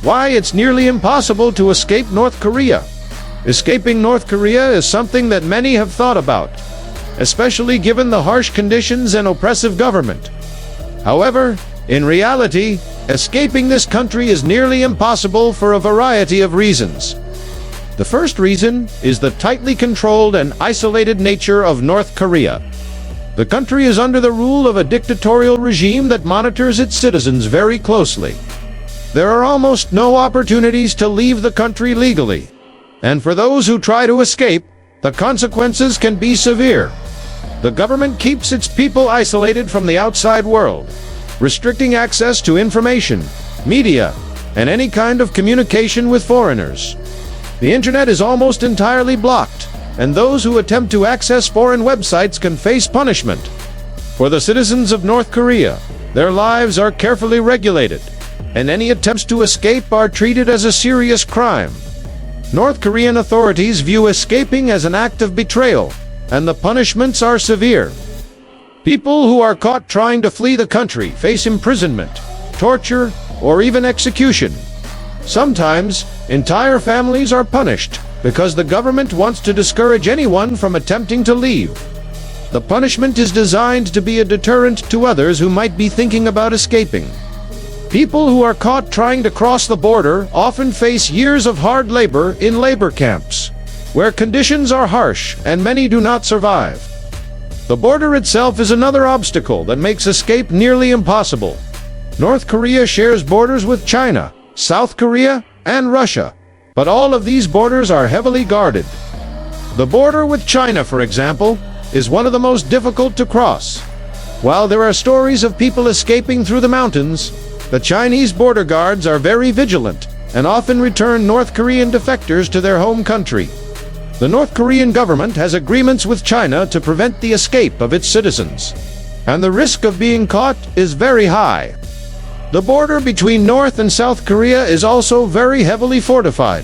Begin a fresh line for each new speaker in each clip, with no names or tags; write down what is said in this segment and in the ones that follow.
Why it's nearly impossible to escape North Korea. Escaping North Korea is something that many have thought about, especially given the harsh conditions and oppressive government. However, in reality, escaping this country is nearly impossible for a variety of reasons. The first reason is the tightly controlled and isolated nature of North Korea. The country is under the rule of a dictatorial regime that monitors its citizens very closely. There are almost no opportunities to leave the country legally, and for those who try to escape, the consequences can be severe. The government keeps its people isolated from the outside world, restricting access to information, media, and any kind of communication with foreigners. The internet is almost entirely blocked, and those who attempt to access foreign websites can face punishment. For the citizens of North Korea, their lives are carefully regulated, and any attempts to escape are treated as a serious crime. North Korean authorities view escaping as an act of betrayal, and the punishments are severe. People who are caught trying to flee the country face imprisonment, torture, or even execution. Sometimes, entire families are punished because the government wants to discourage anyone from attempting to leave. The punishment is designed to be a deterrent to others who might be thinking about escaping. People who are caught trying to cross the border often face years of hard labor in labor camps, where conditions are harsh and many do not survive. The border itself is another obstacle that makes escape nearly impossible. North Korea shares borders with China, South Korea, and Russia, but all of these borders are heavily guarded. The border with China, for example, is one of the most difficult to cross. While there are stories of people escaping through the mountains, the Chinese border guards are very vigilant and often return North Korean defectors to their home country. The North Korean government has agreements with China to prevent the escape of its citizens, and the risk of being caught is very high. The border between North and South Korea is also very heavily fortified.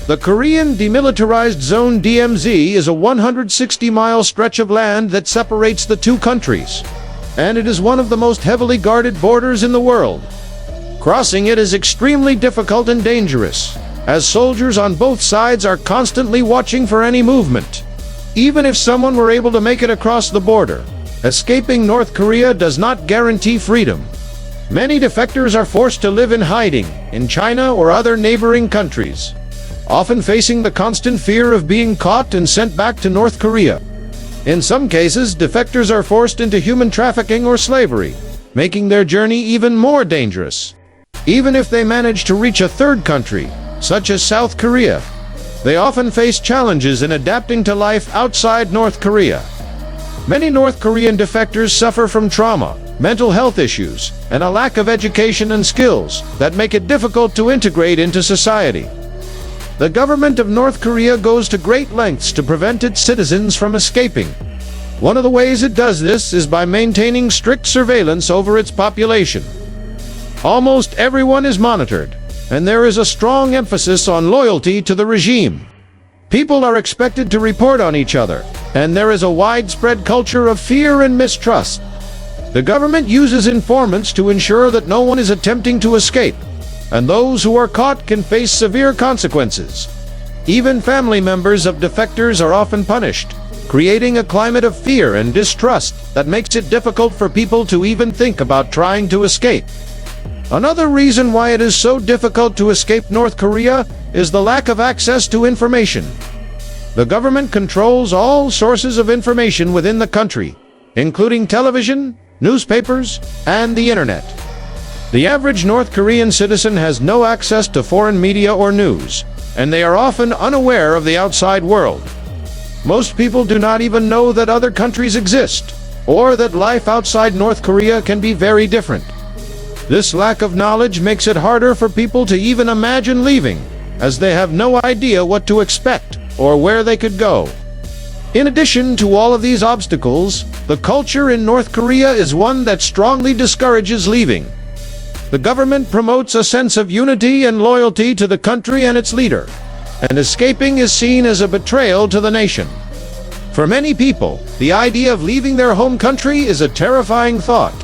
The Korean Demilitarized Zone DMZ is a 160-mile stretch of land that separates the two countries, and it is one of the most heavily guarded borders in the world. Crossing it is extremely difficult and dangerous, as soldiers on both sides are constantly watching for any movement. Even if someone were able to make it across the border, escaping North Korea does not guarantee freedom. Many defectors are forced to live in hiding in China or other neighboring countries, often facing the constant fear of being caught and sent back to North Korea. In some cases, defectors are forced into human trafficking or slavery, making their journey even more dangerous. Even if they manage to reach a third country, such as South Korea, they often face challenges in adapting to life outside North Korea. Many North Korean defectors suffer from trauma, mental health issues, and a lack of education and skills that make it difficult to integrate into society. The government of North Korea goes to great lengths to prevent its citizens from escaping. One of the ways it does this is by maintaining strict surveillance over its population. Almost everyone is monitored, and there is a strong emphasis on loyalty to the regime. People are expected to report on each other, and there is a widespread culture of fear and mistrust. The government uses informants to ensure that no one is attempting to escape, and those who are caught can face severe consequences. Even family members of defectors are often punished, creating a climate of fear and distrust that makes it difficult for people to even think about trying to escape. Another reason why it is so difficult to escape North Korea is the lack of access to information. The government controls all sources of information within the country, including television, newspapers, and the internet. The average North Korean citizen has no access to foreign media or news, and they are often unaware of the outside world. Most people do not even know that other countries exist, or that life outside North Korea can be very different. This lack of knowledge makes it harder for people to even imagine leaving, as they have no idea what to expect or where they could go. In addition to all of these obstacles, the culture in North Korea is one that strongly discourages leaving. The government promotes a sense of unity and loyalty to the country and its leader, and escaping is seen as a betrayal to the nation. For many people, the idea of leaving their home country is a terrifying thought.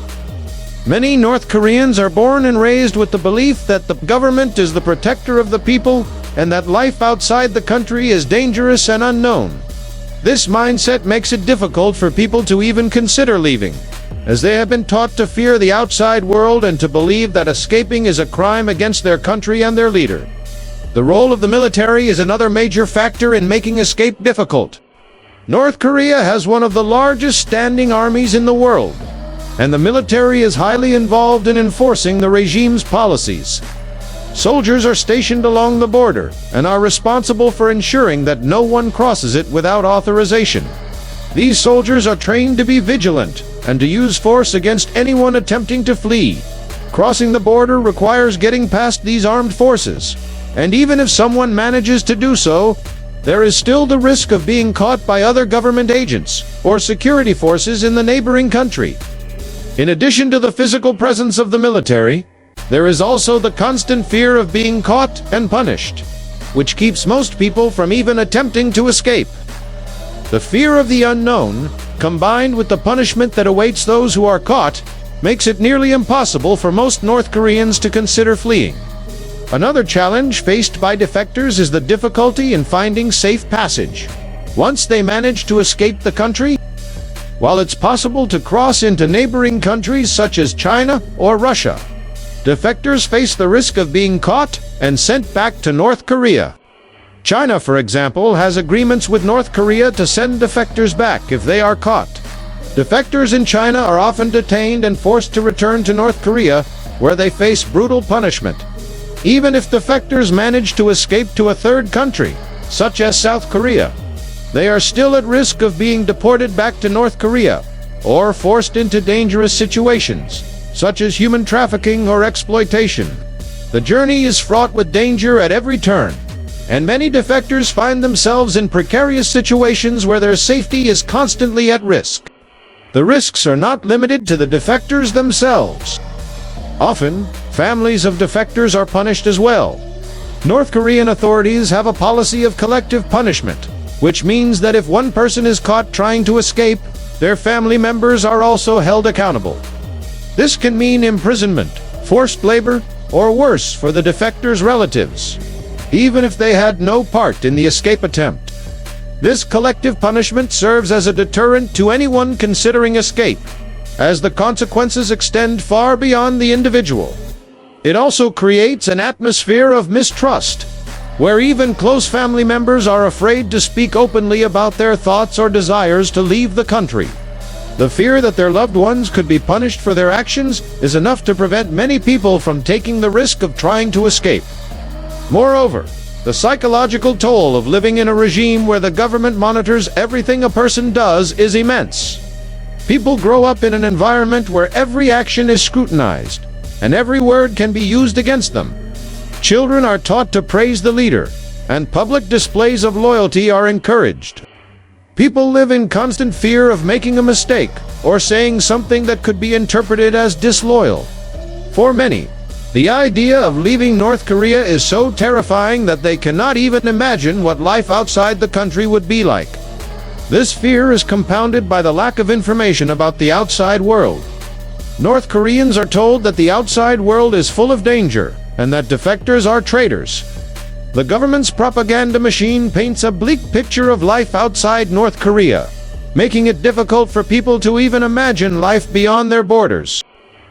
Many North Koreans are born and raised with the belief that the government is the protector of the people and that life outside the country is dangerous and unknown. This mindset makes it difficult for people to even consider leaving, as they have been taught to fear the outside world and to believe that escaping is a crime against their country and their leader. The role of the military is another major factor in making escape difficult. North Korea has one of the largest standing armies in the world, and the military is highly involved in enforcing the regime's policies. Soldiers are stationed along the border and are responsible for ensuring that no one crosses it without authorization. These soldiers are trained to be vigilant and to use force against anyone attempting to flee. Crossing the border requires getting past these armed forces, and even if someone manages to do so, there is still the risk of being caught by other government agents or security forces in the neighboring country. In addition to the physical presence of the military, there is also the constant fear of being caught and punished, which keeps most people from even attempting to escape. The fear of the unknown, combined with the punishment that awaits those who are caught, makes it nearly impossible for most North Koreans to consider fleeing. Another challenge faced by defectors is the difficulty in finding safe passage. Once they manage to escape the country, while it's possible to cross into neighboring countries such as China or Russia, defectors face the risk of being caught and sent back to North Korea. China, for example, has agreements with North Korea to send defectors back if they are caught. Defectors in China are often detained and forced to return to North Korea, where they face brutal punishment. Even if defectors manage to escape to a third country, such as South Korea, they are still at risk of being deported back to North Korea or forced into dangerous situations, such as human trafficking or exploitation. The journey is fraught with danger at every turn, and many defectors find themselves in precarious situations where their safety is constantly at risk. The risks are not limited to the defectors themselves. Often, families of defectors are punished as well. North Korean authorities have a policy of collective punishment, which means that if one person is caught trying to escape, their family members are also held accountable. This can mean imprisonment, forced labor, or worse for the defectors' relatives, even if they had no part in the escape attempt. This collective punishment serves as a deterrent to anyone considering escape, as the consequences extend far beyond the individual. It also creates an atmosphere of mistrust, where even close family members are afraid to speak openly about their thoughts or desires to leave the country. The fear that their loved ones could be punished for their actions is enough to prevent many people from taking the risk of trying to escape. Moreover, the psychological toll of living in a regime where the government monitors everything a person does is immense. People grow up in an environment where every action is scrutinized, and every word can be used against them. Children are taught to praise the leader, and public displays of loyalty are encouraged. People live in constant fear of making a mistake or saying something that could be interpreted as disloyal. For many, the idea of leaving North Korea is so terrifying that they cannot even imagine what life outside the country would be like. This fear is compounded by the lack of information about the outside world. North Koreans are told that the outside world is full of danger and that defectors are traitors. The government's propaganda machine paints a bleak picture of life outside North Korea, making it difficult for people to even imagine life beyond their borders.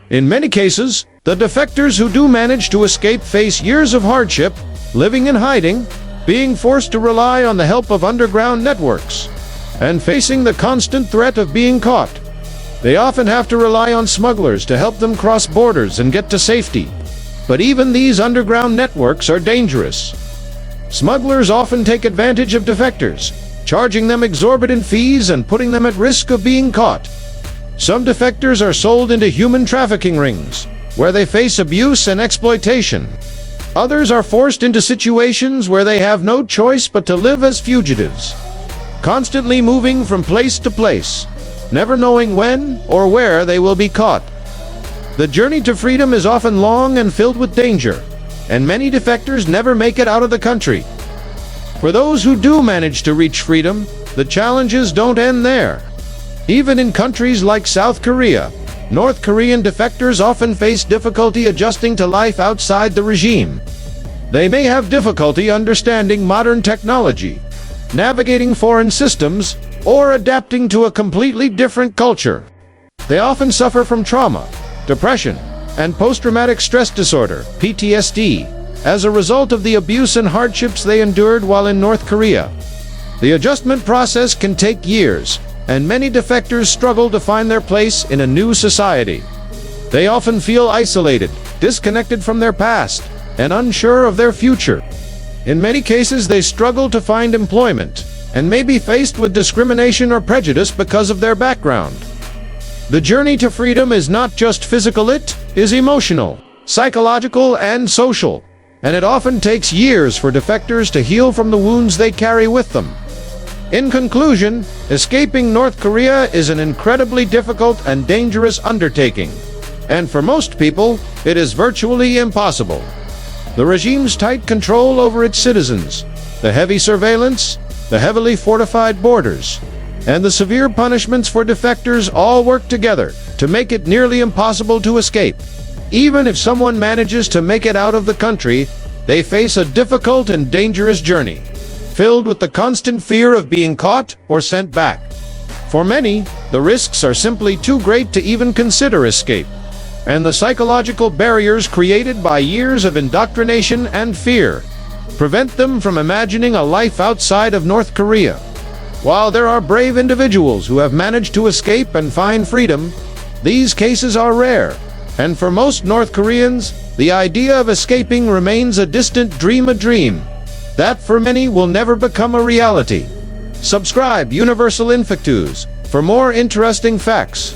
In many cases, the defectors who do manage to escape face years of hardship, living in hiding, being forced to rely on the help of underground networks, and facing the constant threat of being caught. They often have to rely on smugglers to help them cross borders and get to safety. But even these underground networks are dangerous. Smugglers often take advantage of defectors, charging them exorbitant fees and putting them at risk of being caught. Some defectors are sold into human trafficking rings, where they face abuse and exploitation. Others are forced into situations where they have no choice but to live as fugitives, constantly moving from place to place, never knowing when or where they will be caught. The journey to freedom is often long and filled with danger, and many defectors never make it out of the country. For those who do manage to reach freedom, the challenges don't end there. Even in countries like South Korea, North Korean defectors often face difficulty adjusting to life outside the regime. They may have difficulty understanding modern technology, navigating foreign systems, or adapting to a completely different culture. They often suffer from trauma, depression, and post-traumatic stress disorder, PTSD, as a result of the abuse and hardships they endured while in North Korea. The adjustment process can take years, and many defectors struggle to find their place in a new society. They often feel isolated, disconnected from their past, and unsure of their future. In many cases, they struggle to find employment, and may be faced with discrimination or prejudice because of their background. The journey to freedom is not just physical, it is emotional, psychological, and social, and it often takes years for defectors to heal from the wounds they carry with them. In conclusion, escaping North Korea is an incredibly difficult and dangerous undertaking, and for most people, it is virtually impossible. The regime's tight control over its citizens, the heavy surveillance, the heavily fortified borders, and the severe punishments for defectors all work together to make it nearly impossible to escape. Even if someone manages to make it out of the country, they face a difficult and dangerous journey, filled with the constant fear of being caught or sent back. For many, the risks are simply too great to even consider escape, and the psychological barriers created by years of indoctrination and fear prevent them from imagining a life outside of North Korea. While there are brave individuals who have managed to escape and find freedom, these cases are rare, and for most North Koreans, the idea of escaping remains a distant dream, a dream that for many will never become a reality. Subscribe Universal Infactus for more interesting facts.